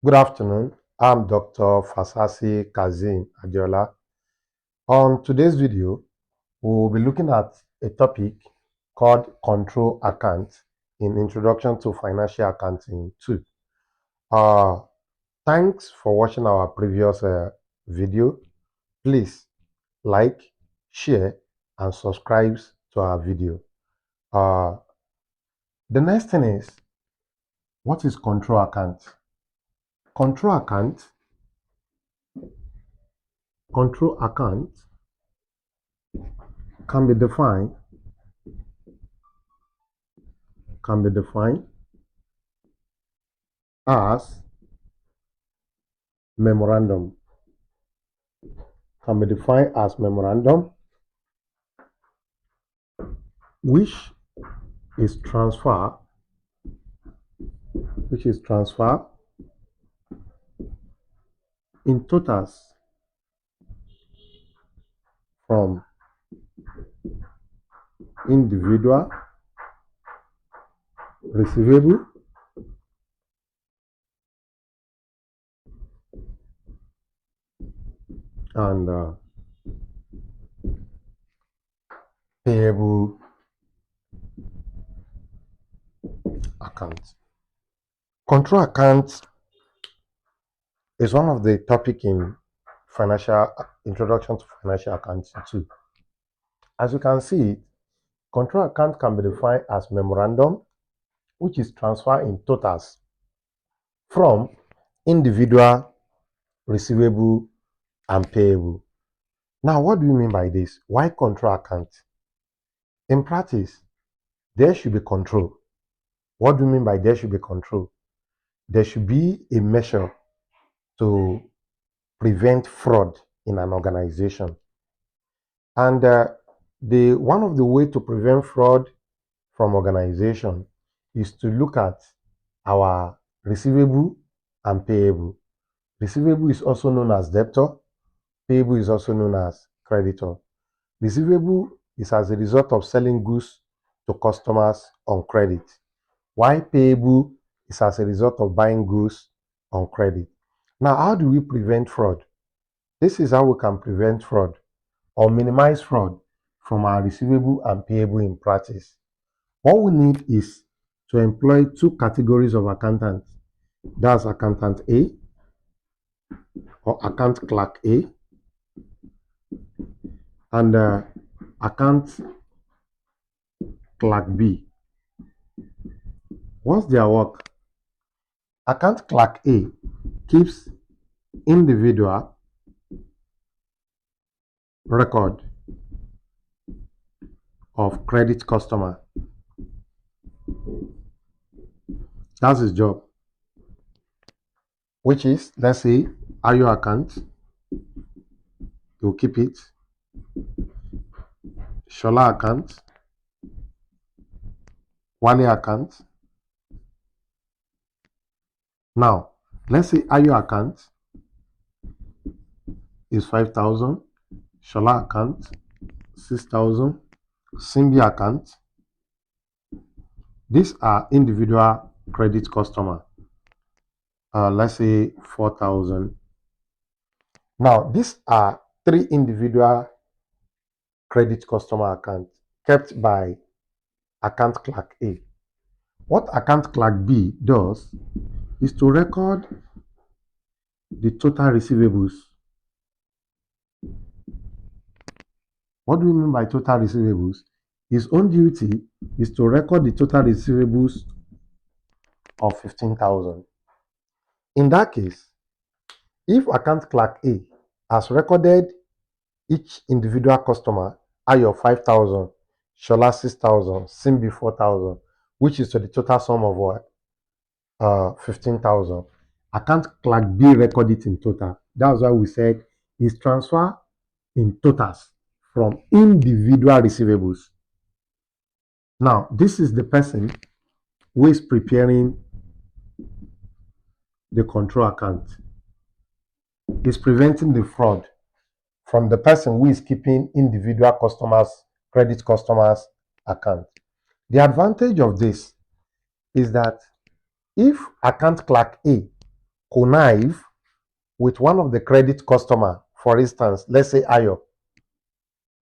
Good afternoon. I'm Dr. Fasasi Kazim Adiola. On today's video, we will be looking at a topic called Control Account in Introduction to Financial Accounting 2. Thanks for watching our previous video. Please like, share, and subscribe to our video. The next thing is, what is Control Account? Control Account can be defined as memorandum which is transfer in totals from individual receivable and payable accounts. Control account is one of the topic in introduction to financial accounting too. As you can see, control account can be defined as memorandum, which is transfer in totals from individual receivable and payable. Now, what do you mean by this? Why control account? In practice, there should be control. What do you mean by there should be control? There should be a measure to prevent fraud in an organization. And one of the way to prevent fraud from organization is to look at our receivable and payable. Receivable is also known as debtor. Payable is also known as creditor. Receivable is as a result of selling goods to customers on credit, while payable is as a result of buying goods on credit. Now, how do we prevent fraud? This is how we can prevent fraud or minimize fraud from our receivable and payable in practice. What we need is to employ two categories of accountants. That's accountant A or account clerk A and account clerk B. What's their work? Account clerk A keeps individual record of credit customer. That's his job. Which is, let's say, Ayo account, he will keep it. Shola account, Wale account. Now, let's say Ayo account is 5,000, Shola account 6,000, Simbi account. These are individual credit customer. Let's say 4,000. Now, these are three individual credit customer accounts kept by account clerk A. What account clerk B does is to record the total receivables. What do we mean by total receivables? His own duty is to record the total receivables of 15,000. In that case, if account clerk A has recorded each individual customer Ayo 5,000, Shola 6,000, Simbi 4,000, which is to the total sum of what? 15,000. Account clerk B record it in total. That's why we said is transfer in totals from individual receivables. Now, this is the person who is preparing the control account. Is preventing the fraud from the person who is keeping individual customers, credit customers account. The advantage of this is that if account clerk A connive with one of the credit customer, for instance, let's say Ayo,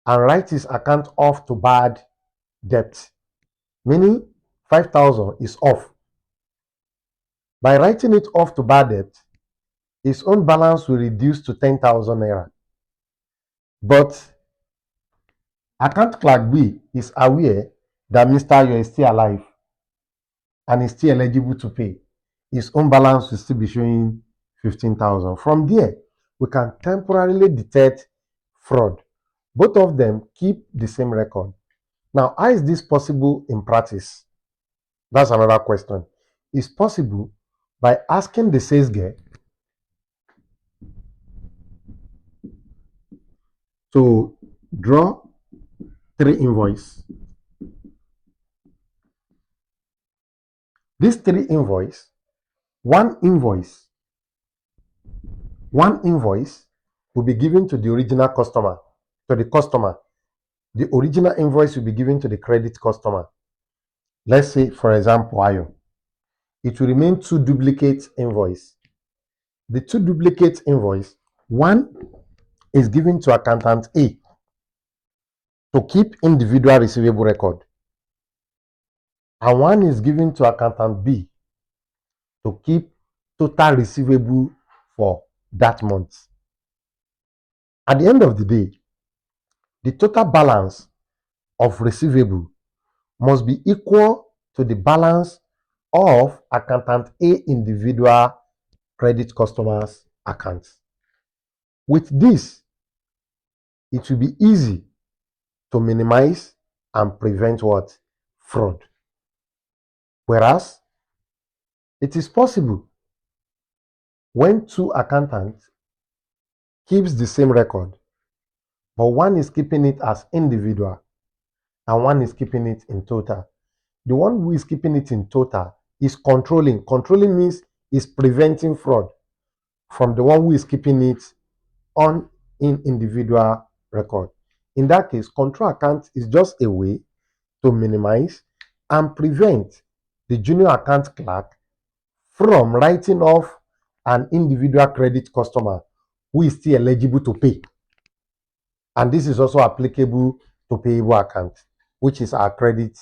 and write his account off to bad debt, meaning 5,000 is off. By writing it off to bad debt, his own balance will reduce to 10,000 naira. But account clerk B is aware that Mr. Ayo is still alive and is still eligible to pay. His own balance will still be showing 15,000. From there, we can temporarily detect fraud. Both of them keep the same record. Now, how is this possible in practice? That's another question. It's possible by asking the sales girl to draw 3 invoices. These 3 invoices, one invoice will be given to the original customer, to the customer. The original invoice will be given to the credit customer. Let's say, for example, Ayo. It will remain 2 duplicate invoice. The 2 duplicate invoice, one is given to accountant A to keep individual receivable record, and one is given to accountant B to keep total receivable for that month. At the end of the day, the total balance of receivable must be equal to the balance of accountant A individual credit customers accounts. With this, it will be easy to minimize and prevent what? Fraud. Whereas it is possible when 2 accountants keeps the same record, but one is keeping it as individual and one is keeping it in total. The one who is keeping it in total is controlling. Controlling means is preventing fraud from the one who is keeping it on in individual record. In that case, control account is just a way to minimize and prevent the junior account clerk from writing off an individual credit customer who is still eligible to pay. And this is also applicable to payable account, which is our credit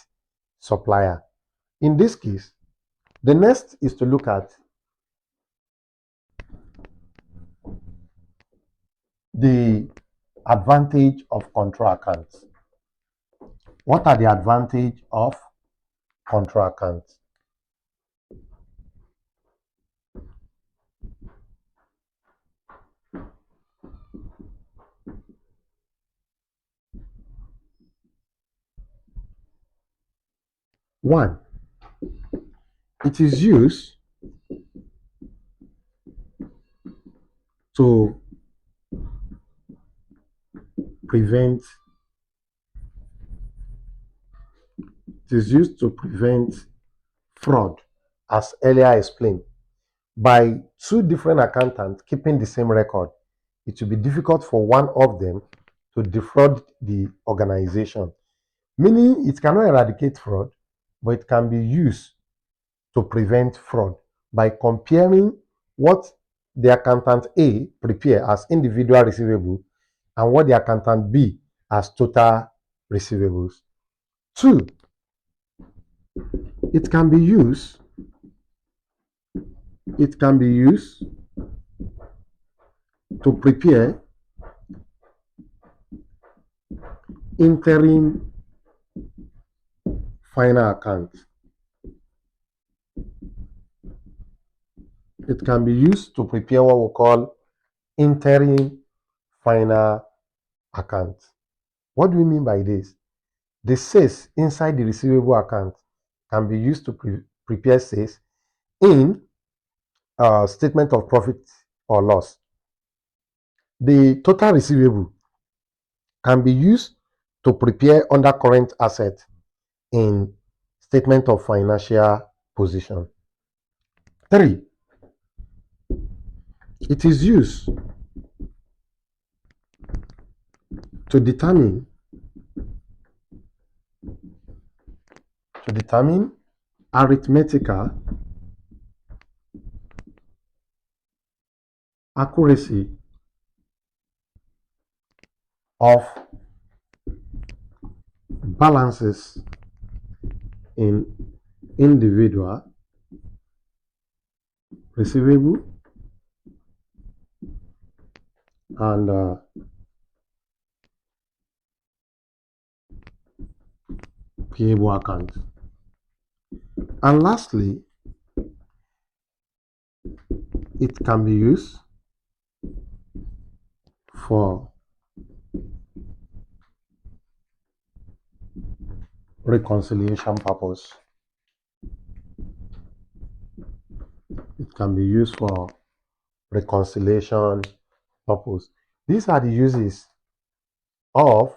supplier. In this case, the next is to look at the advantage of control accounts. What are the advantage of control accounts? One, it is used to prevent fraud, as earlier explained. By 2 different accountants keeping the same record, it will be difficult for one of them to defraud the organization. Meaning it cannot eradicate fraud, but it can be used to prevent fraud by comparing what the accountant A prepare as individual receivable and what the accountant B as total receivables. 2, it can be used to prepare interim final account. It can be used to prepare what we call interim final account. What do we mean by this? The sales inside the receivable account can be used to prepare sales in statement of profit or loss. The total receivable can be used to prepare under current asset in statement of financial position. 3, it is used to determine arithmetical accuracy of balances in individual, receivable, and payable account. And lastly, it can be used for reconciliation purpose. It can be used for reconciliation purpose. These are the uses of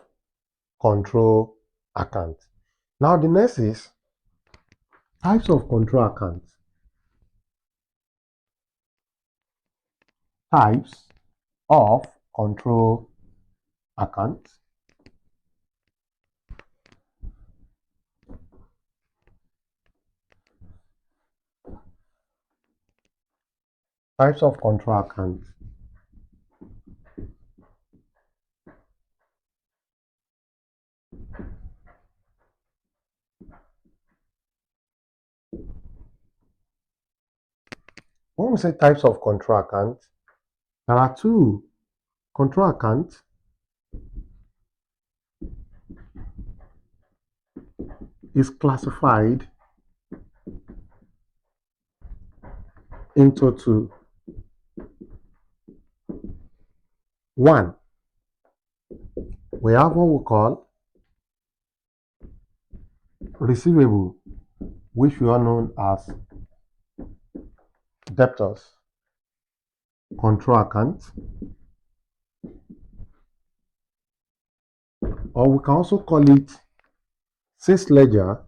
control account. Now the next is types of control account. Types of control account. Types of control account. When we say types of control account, there are two. Control account is classified into two. One, we have what we call receivable, which we are known as debtors control account, or we can also call it sales ledger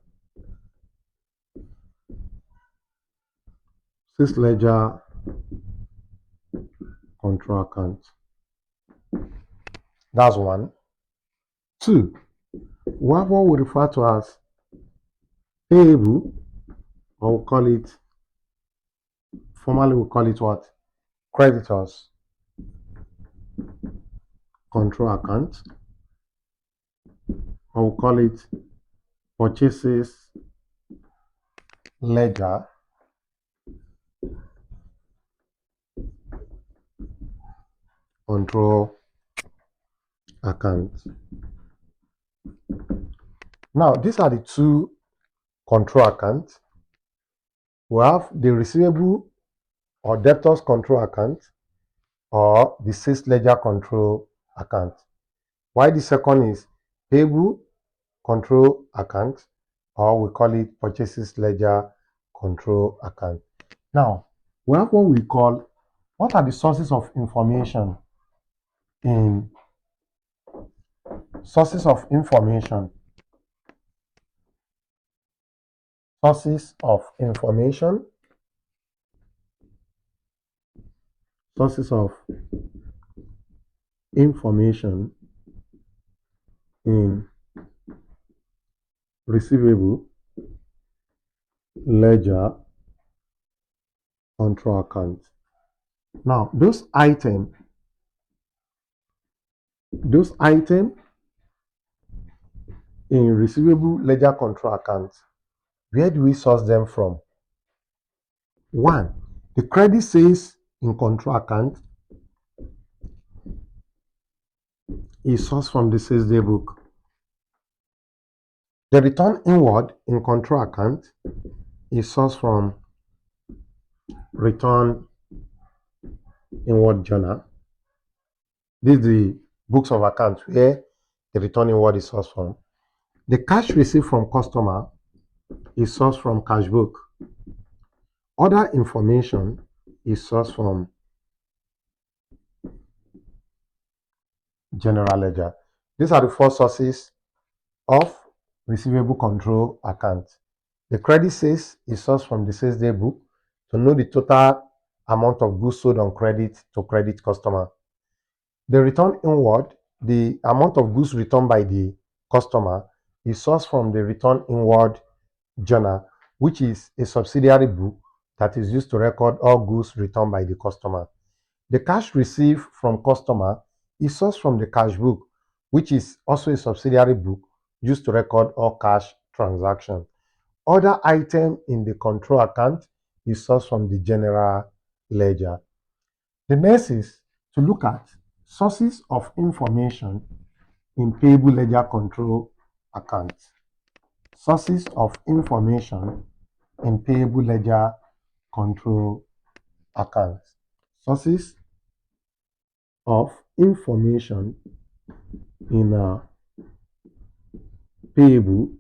control account. That's one. Two, we have what we refer to as payable, or we call it, formally we call it what? Creditors control account, or we call it purchases ledger control account. Now, these are the two control accounts. We have the receivable or debtors control account or the sales ledger control account. While the second is payable control account, or we call it purchases ledger control account. Now, we have what we call, what are the sources of information in sources of information? Sources of information. Sources of information in receivable ledger control account. Now, those items in receivable ledger control account, where do we source them from? One, the credit sales in control account is sourced from the sales day book. The return inward in control account is sourced from return inward journal. This is the books of account where the return inward is sourced from. The cash received from customer is sourced from cash book. Other information is sourced from general ledger. These are the four sources of receivable control account. The credit sales is sourced from the sales day book to know the total amount of goods sold on credit to credit customer. The return inward, the amount of goods returned by the customer, is sourced from the return inward journal, which is a subsidiary book that is used to record all goods returned by the customer. The cash received from customer is sourced from the cash book, which is also a subsidiary book used to record all cash transactions. Other item in the control account is sourced from the general ledger. The next is to look at sources of information in payable ledger control account. Sources of information in payable ledger control account. Sources of information in a payable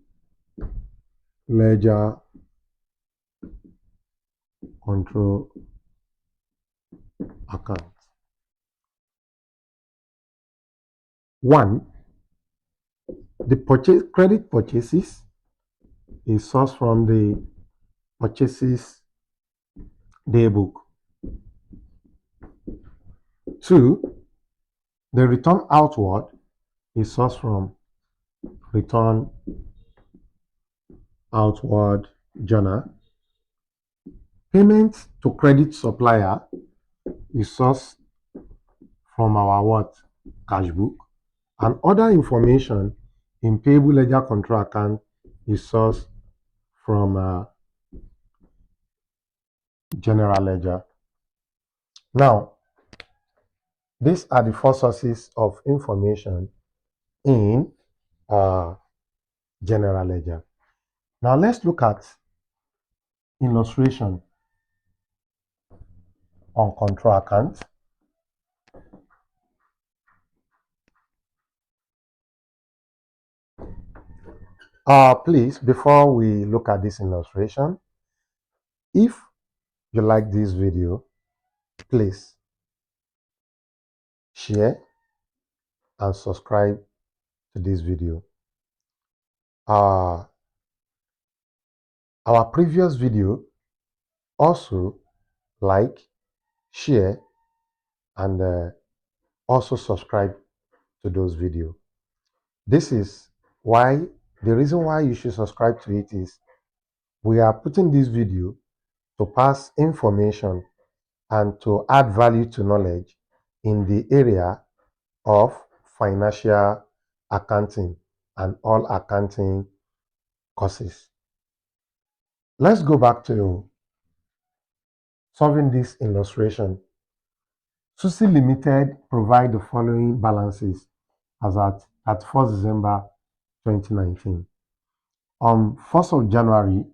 ledger control account. One, the credit purchases is sourced from the purchases daybook. Two, the return outward is sourced from return outward journal. Payment to credit supplier is sourced from our what? Cash book. And other information in payable ledger control account is sourced from general ledger. Now, these are the four sources of information in general ledger. Now, let's look at illustration on control account. Please, before we look at this illustration, if you like this video, please share and subscribe to this video. Our previous video, also like, share, and also subscribe to those videos. This is why, the reason why you should subscribe to it is we are putting this video to pass information and to add value to knowledge in the area of financial accounting and all accounting courses. Let's go back to solving this illustration. SUSI Limited provide the following balances as at 1st December 2019. On 1st of January,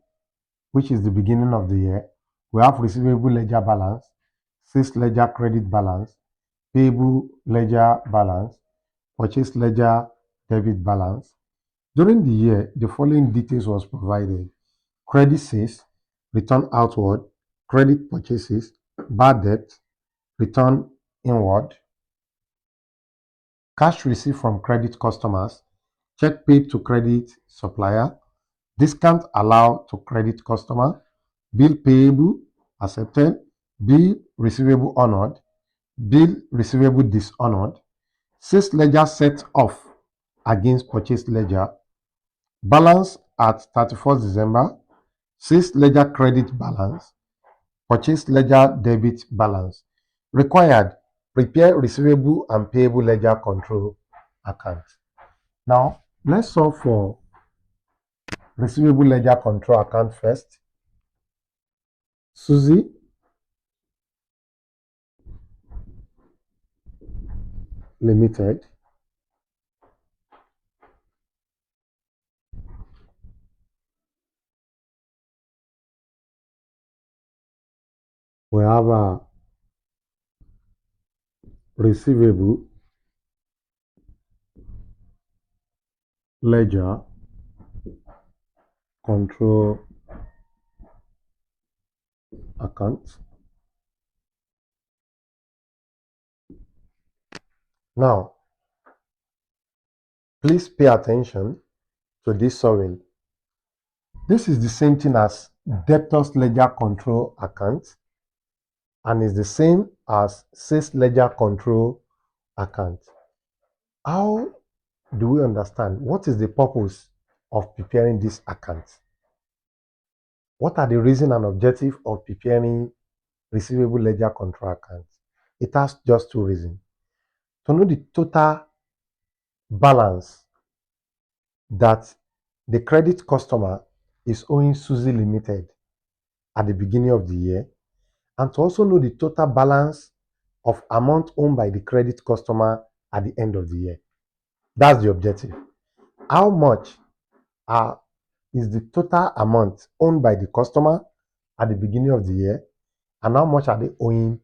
which is the beginning of the year, we have receivable ledger balance, sales ledger credit balance, payable ledger balance, purchase ledger debit balance. During the year, the following details was provided: credit sales, return outward, credit purchases, bad debt, return inward, cash received from credit customers, check paid to credit supplier, discount allowed to credit customer, bill payable accepted, bill receivable honored, bill receivable dishonored, sales ledger set off against purchase ledger, balance at 31st December, sales ledger credit balance, purchase ledger debit balance. Required, prepare receivable and payable ledger control account. Now, let's solve for receivable ledger control account first. SUSI Limited we have a receivable ledger control account. Now, please pay attention to this solving. This is the same thing as debtors ledger control account and is the same as sales ledger control account. How do we understand what is the purpose of preparing this account? What are the reason and objective of preparing receivable ledger control account? It has just two reasons. To know the total balance that the credit customer is owing Suzy Limited at the beginning of the year, and to also know the total balance of amount owned by the credit customer at the end of the year. That's the objective. How much is the total amount owned by the customer at the beginning of the year, and how much are they owing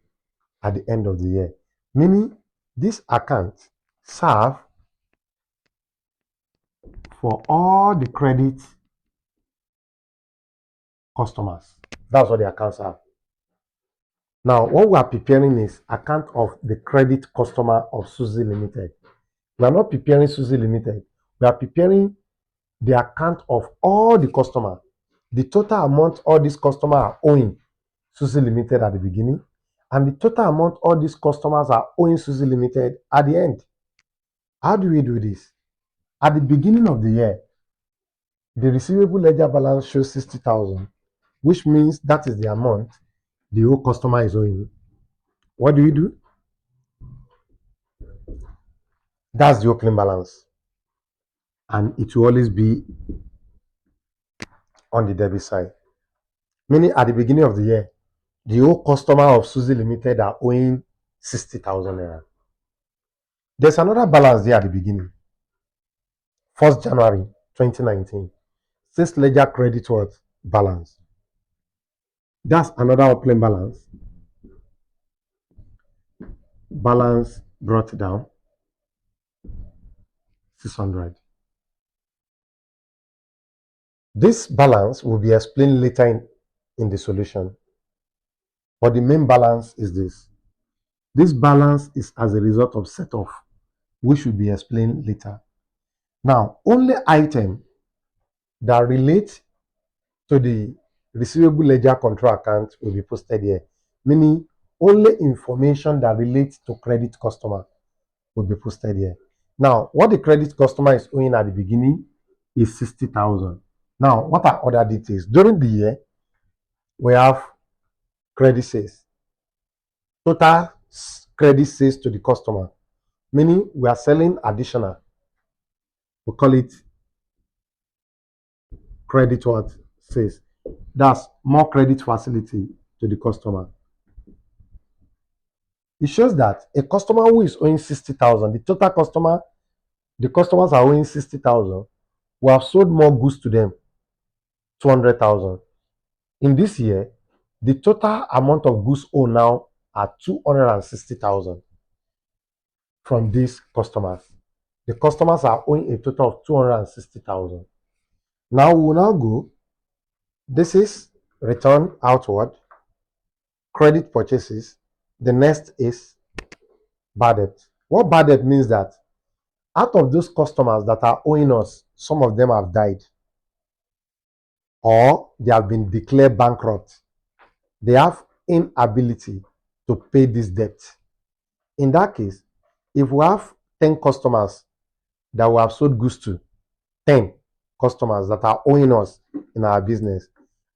at the end of the year? Meaning, this account serve for all the credit customers. That's what the accounts have. Now, what we are preparing is account of the credit customer of Suzy Limited. We are not preparing Suzy Limited. We are preparing the account of all the customer, the total amount all these customers are owing Suzy Limited at the beginning, and the total amount all these customers are owing Suzy Limited at the end. How do we do this? At the beginning of the year, the receivable ledger balance shows 60,000, which means that is the amount the whole customer is owing. What do we do? That's the opening balance. And it will always be on the debit side. Meaning at the beginning of the year, the whole customer of Suzy Limited are owing 60,000 naira. There's another balance there at the beginning. 1st January 2019. Sales ledger credit what? Balance. That's another opening balance. Balance brought down 600. This balance will be explained later in the solution. But the main balance is this. This balance is as a result of set off, which will be explained later. Now, only item that relate to the receivable ledger control account will be posted here, meaning only information that relates to credit customer will be posted here. Now, what the credit customer is owing at the beginning is 60,000. Now, what are other details? During the year, we have credit sales. Total credit sales to the customer, meaning we are selling additional. We call it credit what sales. That's more credit facility to the customer. It shows that a customer who is owing 60,000, the customers are owing 60,000, we have sold more goods to them, 200,000. In this year, the total amount of goods owed now are 260,000 from these customers. The customers are owing a total of 260,000. Now we will now go. This is return outward, credit purchases. The next is bad debt. What bad debt means that out of those customers that are owing us, some of them have died or they have been declared bankrupt. They have inability to pay this debt. In that case, if we have 10 customers that we have sold goods to, 10 customers that are owing us in our business,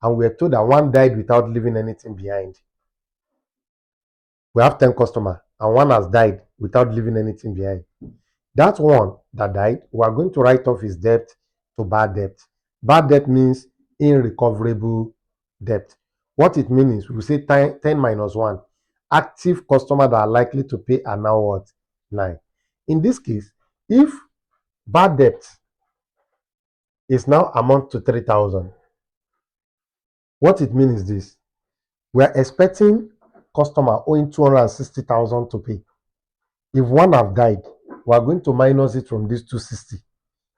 and we are told that one died without leaving anything behind. We have 10 customers and one has died without leaving anything behind. That one that died, we are going to write off his debt to bad debt. Bad debt means irrecoverable debt. What it means is we say 10 minus 1. Active customers that are likely to pay are now what? 9. In this case, if bad debt is now amount to 3,000, what it means is this. We are expecting customer owing 260,000 to pay. If one have died, we are going to minus it from this 260.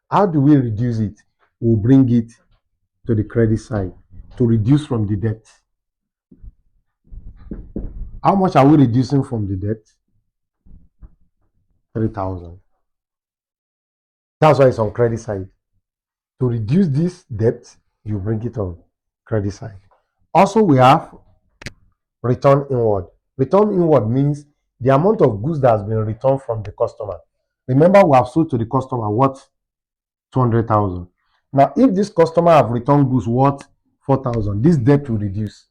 How do we reduce it? We'll bring it to the credit side to reduce from the debt. How much are we reducing from the debt? 3,000. That's why it's on credit side. To reduce this debt, you bring it on credit side. Also, we have return inward. Return inward means the amount of goods that has been returned from the customer. Remember, we have sold to the customer what? 200,000. Now, if this customer have returned goods worth 4,000, this debt will reduce.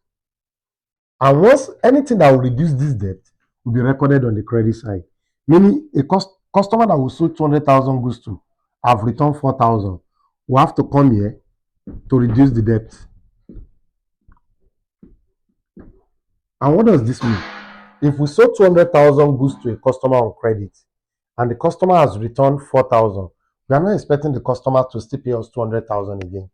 And once anything that will reduce this debt will be recorded on the credit side. Meaning a customer that we sold 200,000 goods to have returned 4,000 will have to come here to reduce the debt. And what does this mean? If we sold 200,000 goods to a customer on credit and the customer has returned 4,000, we are not expecting the customer to still pay us 200,000 again.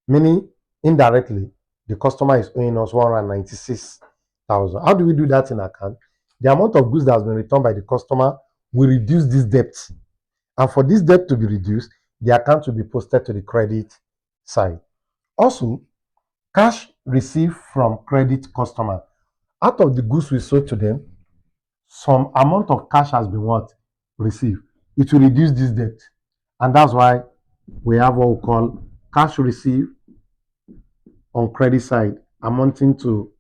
Meaning, indirectly, the customer is owing us 196,000. How do we do that in account? The amount of goods that has been returned by the customer will reduce this debt. And for this debt to be reduced, the account will be posted to the credit side. Also, cash received from credit customer. Out of the goods we sold to them, some amount of cash has been what? Received. It will reduce this debt. And that's why we have what we call cash received on credit side amounting to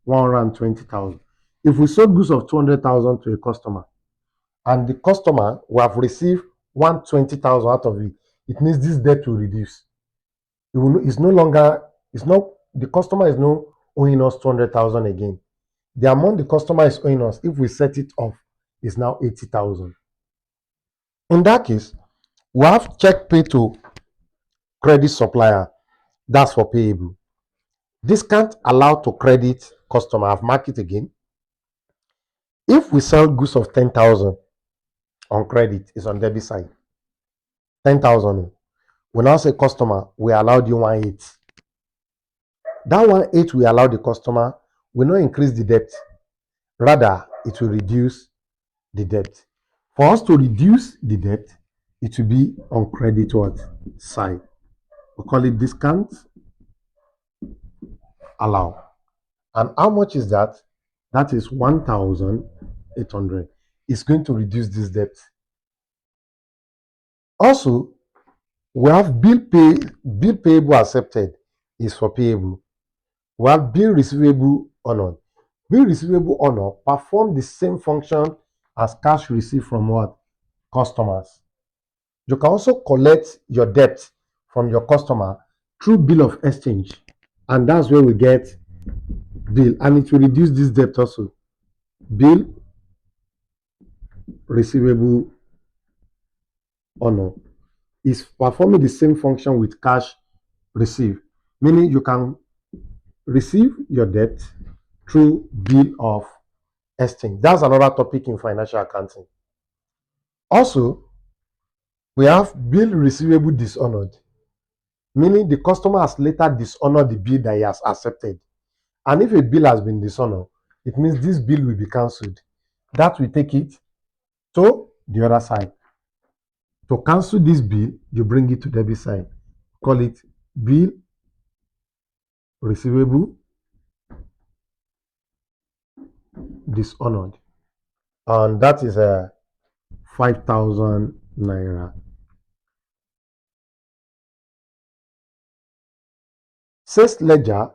120,000. If we sold goods of 200,000 to a customer and the customer will have received 120,000 out of it, it means this debt will reduce. It's no longer, the customer is no owing us 200,000 again. The amount the customer is owing us, if we set it off, is now 80,000. In that case, we have check pay to credit supplier. That's for payable. Discount allowed to credit customer. I've marked it again. If we sell goods of 10,000 on credit, it's on debit side. 10,000. We now say customer, we allowed you 1.8. That 1.8 we allow the customer will not increase the debt. Rather, it will reduce the debt. For us to reduce the debt, it will be on credit what side. We call it discount allow. And how much is that? That is 1,800. It's going to reduce this debt. Also, we have bill payable accepted is for payable. We have bill receivable honored. Bill receivable honor perform the same function as cash received from what? Customers. You can also collect your debt from your customer through bill of exchange, and that's where we get bill, and it will reduce this debt also. Bill receivable honor is performing the same function with cash received, meaning you can receive your debt through bill of exchange. That's another topic in financial accounting. Also, we have bill receivable dishonored, meaning the customer has later dishonored the bill that he has accepted. And if a bill has been dishonored, it means this bill will be cancelled. That will take it to the other side. To cancel this bill, you bring it to debit side. Call it bill receivable dishonored. And that is a 5,000 naira. Sales ledger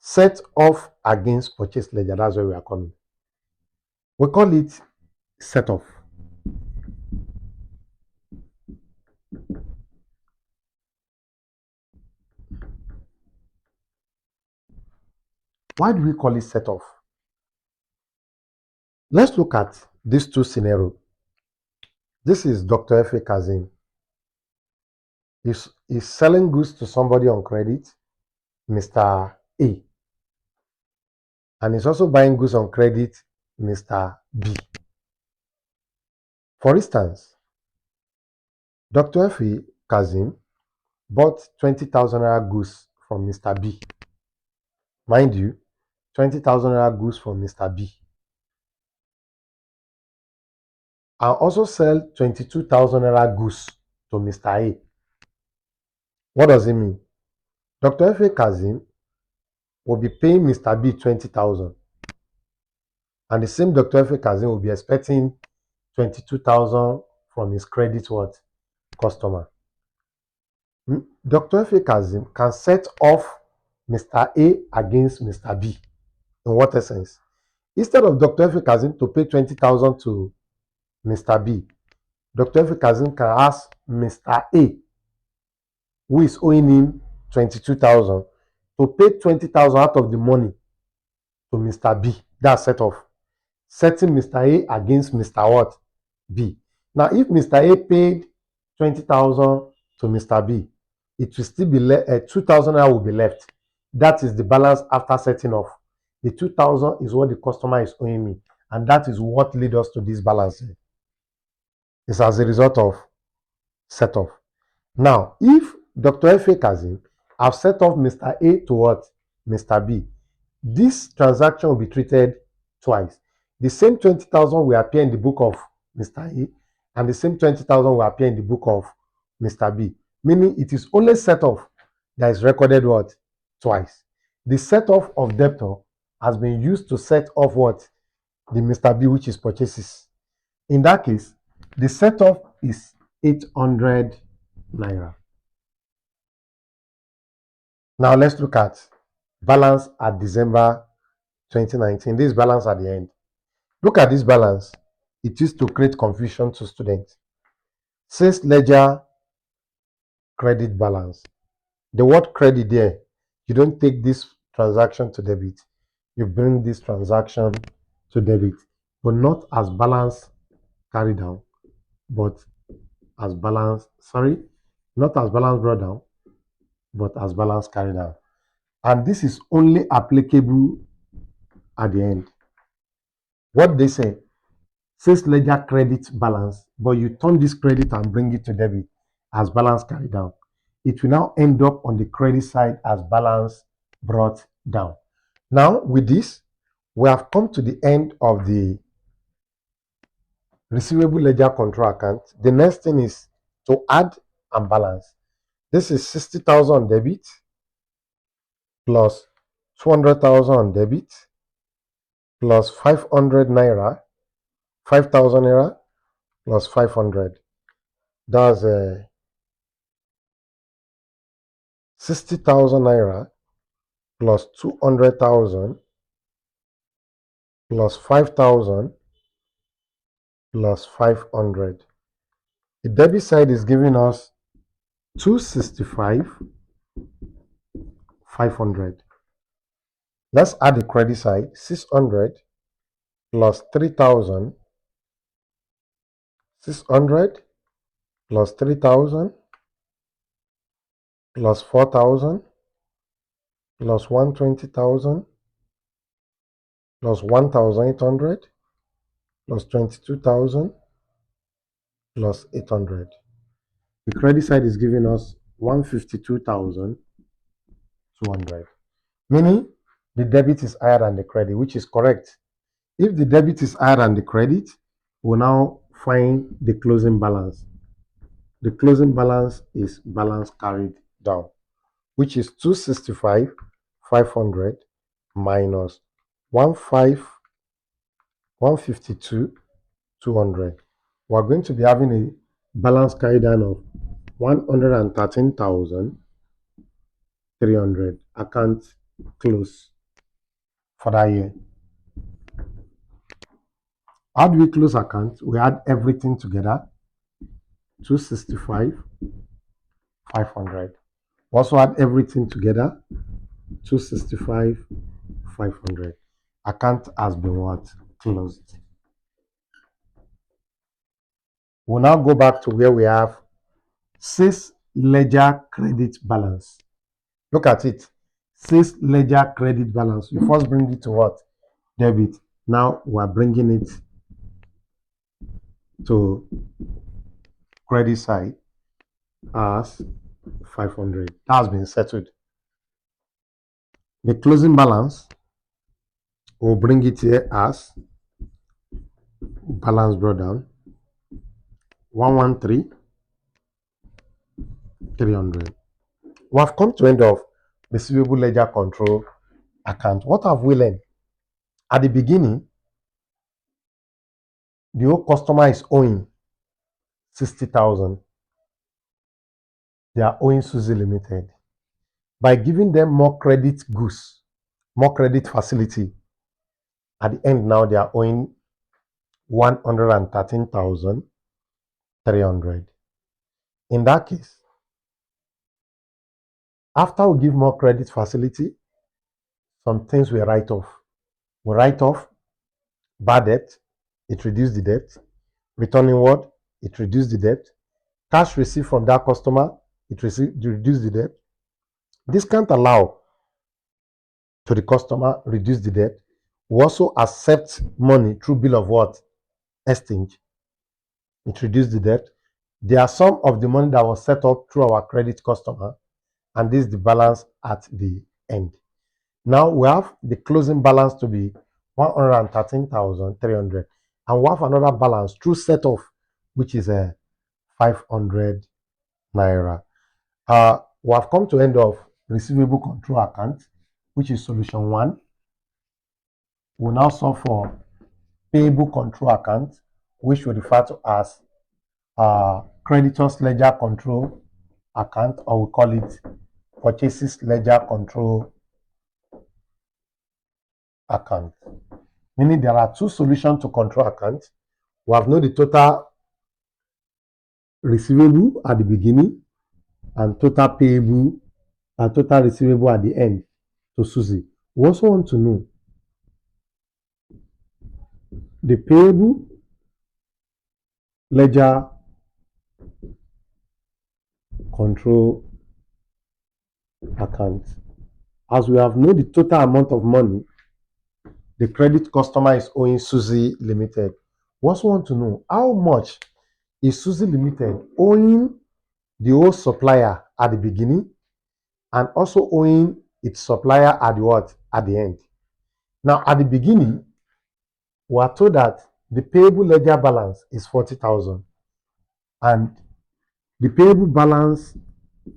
set off against purchase ledger. That's where we are coming. We call it set off. Why do we call it set off? Let's look at these two scenarios. This is Dr. F.A. Kazim. He's selling goods to somebody on credit, Mr. A. And he's also buying goods on credit, Mr. B. For instance, Dr. F.A. Kazim bought 20,000 naira goods from Mr. B. Mind you, 20,000 naira goods from Mr. B. And also sell 22,000 naira goods to Mr. A. What does it mean? Dr. F.A. Kazim will be paying Mr. B 20,000. And the same Dr. F.A. Kazim will be expecting 22,000 from his credit what? Customer. Dr. F.A. Kazim can set off Mr. A against Mr. B. In what essence? Instead of Dr. F.A. Kazim to pay 20,000 to Mr. B, Dr. F.A. Kazim can ask Mr. A, who is owing him 22,000, to pay 20,000 out of the money to Mr. B. That's set off. setting Mr. A against Mr. What? B. Now, if Mr. A paid 20,000 to Mr. B, it will still be 2,000 naira will be left. That is the balance after setting off. The 2,000 is what the customer is owing me, and that is what leads us to this balance. It's as a result of set off. Now, if Dr. F.A. Kazim have set off Mr. A to what? Mr. B, this transaction will be treated twice. The same 20,000 will appear in the book of Mr. A, and the same 20,000 will appear in the book of Mr. B, meaning it is only set off that is recorded what? Twice. The set off of debtor has been used to set off what? The Mr. B, which is purchases. In that case, the set off is 800 naira. Now let's look at balance at December 2019. This balance at the end. Look at this balance. It used to create confusion to students. Sales ledger credit balance. The word credit there, you don't take this transaction to debit. You bring this transaction to debit, but not as balance carried down, but as balance, not as balance brought down, but as balance carried down. And this is only applicable at the end. What they say, sales ledger credit balance, but you turn this credit and bring it to debit as balance carried down. It will now end up on the credit side as balance brought down. Now, with this, we have come to the end of the receivable ledger control account. The next thing is to add and balance. This is 60,000 on debit plus 200,000 on debit plus 500 naira, 5,000 naira plus 500. That's 60,000 naira plus 200,000 plus 5,000 plus 500. The debit side is giving us 265, 500. Let's add the credit side, 600 plus 3,000, 600 plus 3,000 plus 4,000 plus 120,000 plus 1,800 plus 22,000 plus 800. The credit side is giving us 152,200, meaning the debit is higher than the credit, which is correct. If the debit is higher than the credit, we'll now find the closing balance. The closing balance is balance carried down, which is 265, 500 minus 152, 200. We're going to be having a balance carried down of 113,300. Account close for that year. How do we close account? We add everything together. 265, 500. We also add everything together. 265, 500. Account has been what? Closed. We'll now go back to where we have sales ledger credit balance. Look at it. Sales ledger credit balance. You first bring it to what? Debit. Now we're bringing it to credit side as 500. That has been settled. The closing balance, we'll bring it here as balance brought down 113,300. We have come to end of receivable ledger control account. What have we learned? At the beginning, the whole customer is owing 60,000. They are owing Suzy Limited. By giving them more credit goods, more credit facility, at the end now they are owing 113,300. In that case, after we give more credit facility, some things we write off. We write off bad debt, it reduced the debt. Return inward, it reduced the debt. Cash received from that customer, it reduced the debt. Discount allow to the customer, reduce the debt. We also accept money through bill of what? Exchange. It reduced the debt. There are some of the money that was set up through our credit customer, and this is the balance at the end. Now we have the closing balance to be 113,300, and we have another balance through set off, which is a 500 naira. We have come to end of receivable control account, which is solution 1. We'll now solve for payable control account, which we refer to as creditors ledger control account, or we call it purchases ledger control account. Meaning there are two solutions to control account. We have known the total receivable at the beginning and total payable and total receivable at the end to Susie. We also want to know the payable ledger control account. As we have known the total amount of money the credit customer is owing Susie Limited, we also want to know how much is Susie Limited owing the old supplier at the beginning and also owing its supplier at the what? At the end. Now, at the beginning, we are told that the payable ledger balance is 40,000 and the payable balance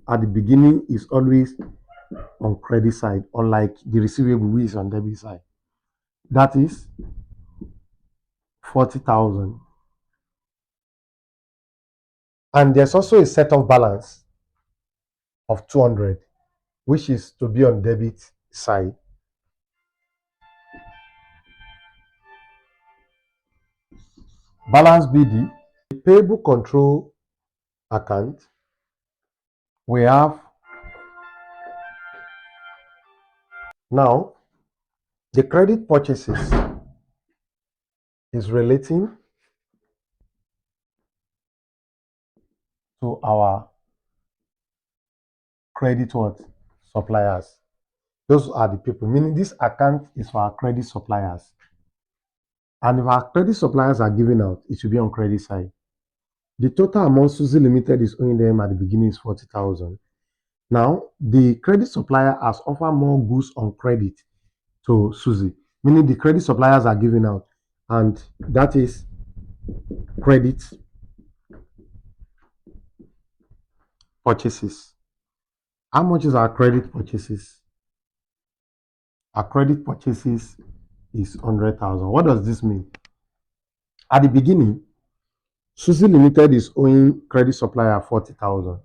at the beginning is always on credit side, unlike the receivable which is on debit side. That is 40,000. And there's also a set of balance of 200, which is to be on debit side. Balance BD, payable control account, we have now the credit purchases is relating to our credit what? Suppliers. Those are the people, meaning this account is for our credit suppliers. And if our credit suppliers are giving out, it should be on credit side. The total amount Susie Limited is owing them at the beginning is 40,000. Now, the credit supplier has offered more goods on credit to Susie, meaning the credit suppliers are giving out, and that is credit purchases. How much is our credit purchases? Our credit purchases is 100,000. What does this mean? At the beginning, Susie Limited is owing credit supplier 40,000.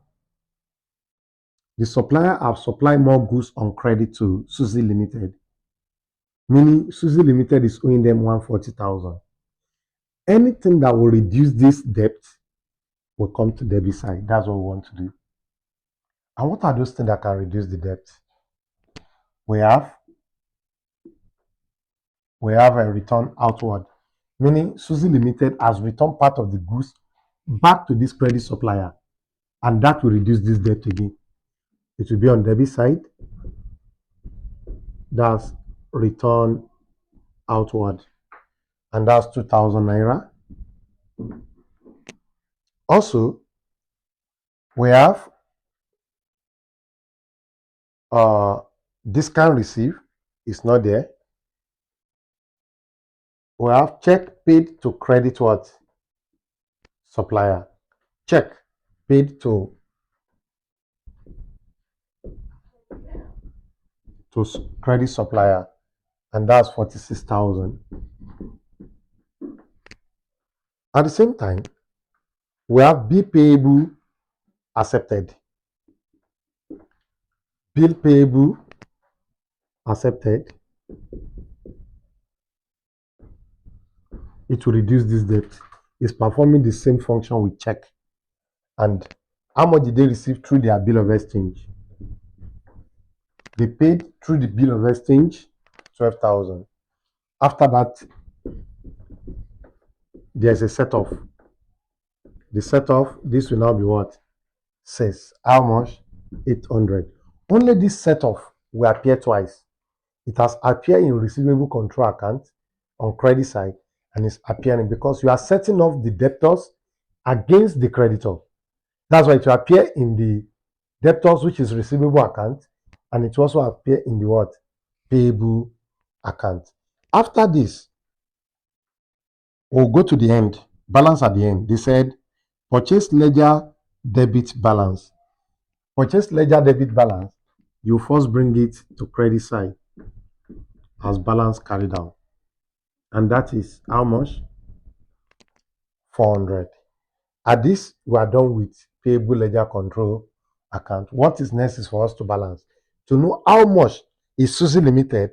The supplier have supplied more goods on credit to Susie Limited, meaning Susie Limited is owing them 140,000. Anything that will reduce this debt will come to debit side. That's what we want to do. And what are those things that can reduce the debt? We have a return outward, meaning Susie Limited has returned part of the goods back to this credit supplier, and that will reduce this debt again. It will be on debit side. That's return outward, and that's 2,000 naira. Also, we have discount received is not there. We have check paid to credit what? Supplier. Check paid to credit supplier, and that's 46,000. At the same time, we have bill payable accepted. Bill payable accepted. It will reduce this debt. It's performing the same function with check. And how much did they receive through their bill of exchange? They paid through the bill of exchange 12,000. After that, there's a set off. The set off, this will now be what? Says how much? 800. Only this set off will appear twice. It has appeared in receivable control account on credit side, and it's appearing because you are setting off the debtors against the creditor. That's why it will appear in the debtors, which is receivable account, and it will also appear in the what? Payable account. After this, we'll go to the end, balance at the end. They said purchase ledger debit balance. Purchase ledger debit balance, you first bring it to credit side as balance carried down. And that is how much? 400. At this, we are done with payable ledger control account. What is next is for us to balance. To know how much is Suzy Limited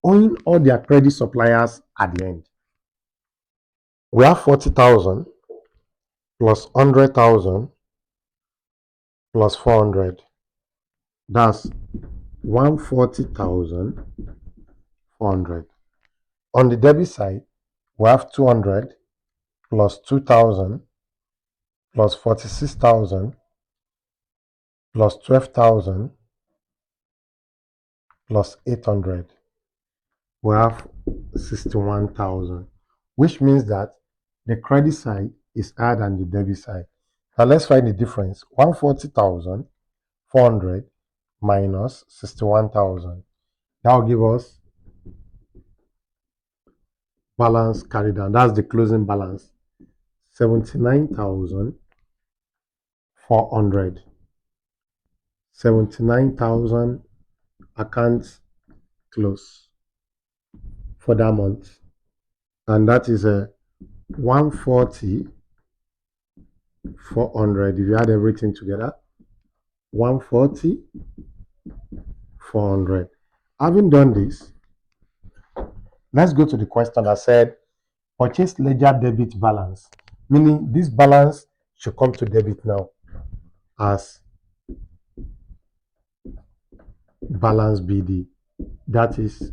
owing all their credit suppliers at the end. We have 40,000 plus 100,000 plus 400. That's 140,400. On the debit side, we have 200 plus 2,000 plus 46,000 plus 12,000 plus 800. We have 61,000, which means that the credit side is higher than the debit side. Now let's find the difference. 140,400 minus 61,000. That will give us balance carried down. That's the closing balance. 79,400. 79,000 accounts close for that month. And that is a 140,400. If you add everything together, 140,400. Having done this, let's go to the question that said purchase ledger debit balance, meaning this balance should come to debit now as balance BD. That is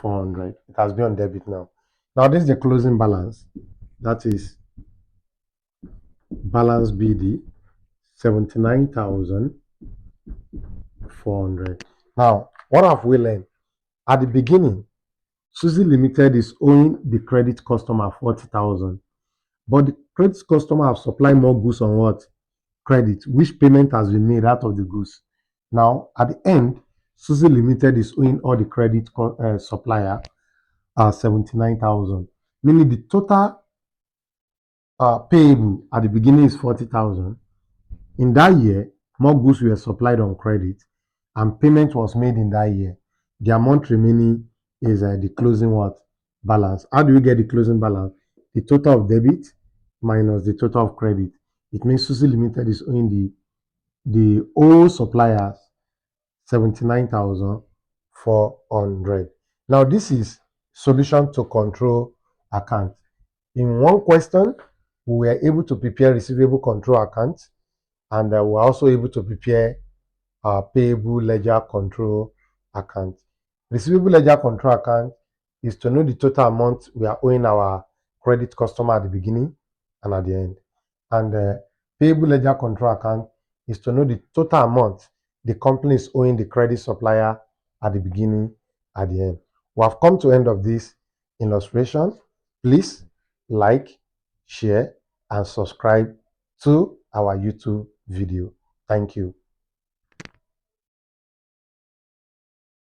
400. It has been on debit now. Now this is the closing balance. That is balance BD, 79,400. Now, what have we learned? At the beginning, Suzy Limited is owing the credit customer 40,000. But the credit customer have supplied more goods on what? Credit, which payment has been made out of the goods. Now, at the end, Suzy Limited is owing all the credit supplier 79,000, meaning the total payable at the beginning is 40,000. In that year, more goods were supplied on credit and payment was made in that year. The amount remaining is the closing what? Balance. How do we get the closing balance? The total of debit minus the total of credit. It means Suzy Limited is owing the old suppliers 79,400. Now this is solution to control account. In one question, we were able to prepare receivable control account, and we're also able to prepare payable ledger control account. Receivable ledger control account is to know the total amount we are owing our credit customer at the beginning and at the end. And payable ledger control account is to know the total amount the company is owing the credit supplier at the beginning, at the end. We have come to the end of this illustration. Please like, share, and subscribe to our YouTube video. Thank you.